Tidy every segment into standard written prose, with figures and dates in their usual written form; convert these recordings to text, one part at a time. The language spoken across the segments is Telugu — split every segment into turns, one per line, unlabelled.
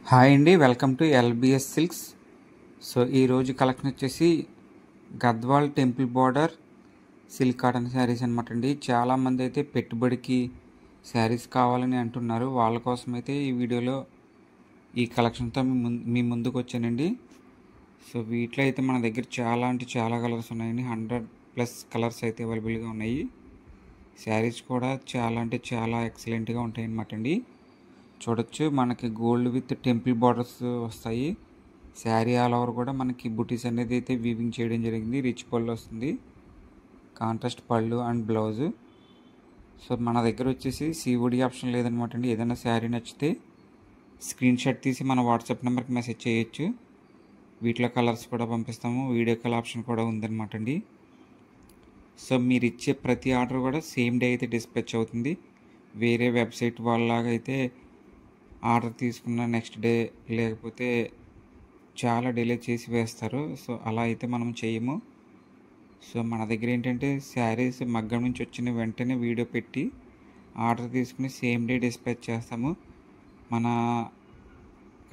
హాయ్ అండి, welcome to lbs silks. So ఈరోజు కలెక్షన్ వచ్చేసి Gadwal temple border silk cotton saris అనమాట అండి. చాలామంది అయితే పెట్టుబడికి శారీస్ కావాలని అంటున్నారు. వాళ్ళ కోసం అయితే ఈ వీడియోలో ఈ కలెక్షన్తో మీ ముందుకు వచ్చానండి. సో వీటిలో అయితే మన దగ్గర చాలా అంటే చాలా కలర్స్ ఉన్నాయండి. 100+ కలర్స్ అయితే అవైలబుల్గా ఉన్నాయి. శారీస్ కూడా చాలా అంటే చాలా ఎక్సలెంట్గా ఉంటాయి అన్నమాట అండి. చూడొచ్చు, మనకి గోల్డ్ విత్ టెంపుల్ బార్డర్స్ వస్తాయి. శారీ ఆల్ ఓవర్ కూడా మనకి బుటీస్ అనేది అయితే వీవింగ్ చేయడం జరిగింది. రిచ్ పళ్ళు వస్తుంది, కాంట్రాస్ట్ పళ్ళు అండ్ బ్లౌజు. సో మన దగ్గర వచ్చేసి సిఓడి ఆప్షన్ లేదనమాట అండి. ఏదైనా శారీ నచ్చితే స్క్రీన్ షాట్ తీసి మన వాట్సాప్ నెంబర్కి మెసేజ్ చేయొచ్చు. వీటిలో కలర్స్ కూడా పంపిస్తాము. వీడియో కాల్ ఆప్షన్ కూడా ఉందన్నమాట అండి. సో మీరు ఇచ్చే ప్రతి ఆర్డర్ కూడా సేమ్ డే అయితే డిస్పాచ్ అవుతుంది. వేరే వెబ్సైట్ వాళ్ళలాగా అయితే ఆర్డర్ తీసుకున్న నెక్స్ట్ డే లేకపోతే చాలా డిలే చేసి వేస్తారు. సో అలా అయితే మనం చేయము. సో మన దగ్గర ఏంటంటే శారీస్ మగ్గం నుంచి వచ్చిన వెంటనే వీడియో పెట్టి ఆర్డర్ తీసుకుని సేమ్ డే డిస్పాచ్ చేస్తాము. మన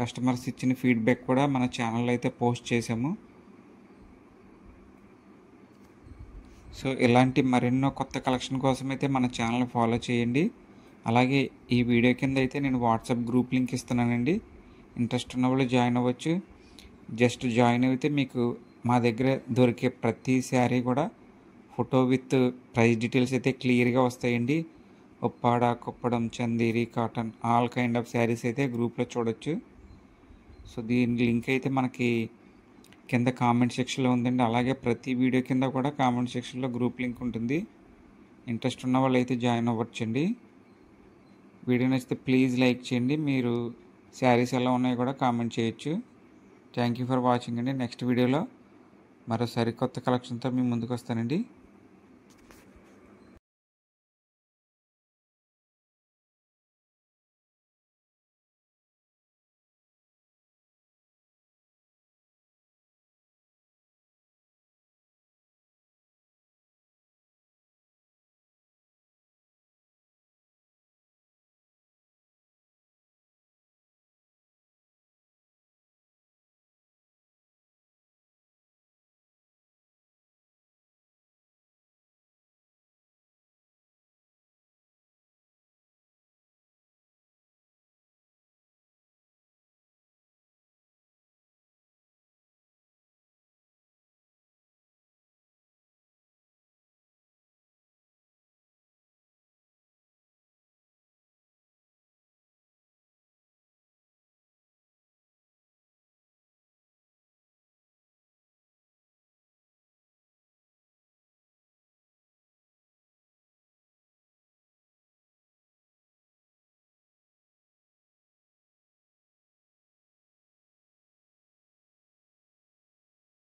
కస్టమర్స్ ఇచ్చిన ఫీడ్బ్యాక్ కూడా మన ఛానల్లో అయితే పోస్ట్ చేసాము. సో ఇలాంటి మరెన్నో కొత్త కలెక్షన్ కోసం అయితే మన ఛానల్ ఫాలో చేయండి. అలాగే ఈ వీడియో కింద అయితే నేను వాట్సాప్ గ్రూప్ లింక్ ఇస్తున్నానండి. ఇంట్రెస్ట్ ఉన్న వాళ్ళు జాయిన్ అవ్వచ్చు. జస్ట్ జాయిన్ అయితే మీకు మా దగ్గర దొరికే ప్రతి శారీ కూడా ఫోటో విత్ ప్రైస్ డీటెయిల్స్ అయితే క్లియర్గా వస్తాయండి. Uppada, Kuppadam, Chanderi, cotton all kind of saris అయితే గ్రూప్లో చూడొచ్చు. సో దీని లింక్ అయితే మనకి కింద కామెంట్ సెక్షన్లో ఉందండి. అలాగే ప్రతి వీడియో కింద కూడా కామెంట్ సెక్షన్లో గ్రూప్ లింక్ ఉంటుంది. ఇంట్రెస్ట్ ఉన్న వాళ్ళు అయితే జాయిన్ అవ్వచ్చండి. వీడియో నచ్చితే ప్లీజ్ లైక్ చేయండి. మీరు శారీస్ ఎలా ఉన్నాయో కూడా కామెంట్ చేయొచ్చు. థ్యాంక్ యూ ఫర్ వాచింగ్ అండి. నెక్స్ట్ వీడియోలో మరో సరికొత్త కలెక్షన్తో మీ ముందుకు వస్తానండి.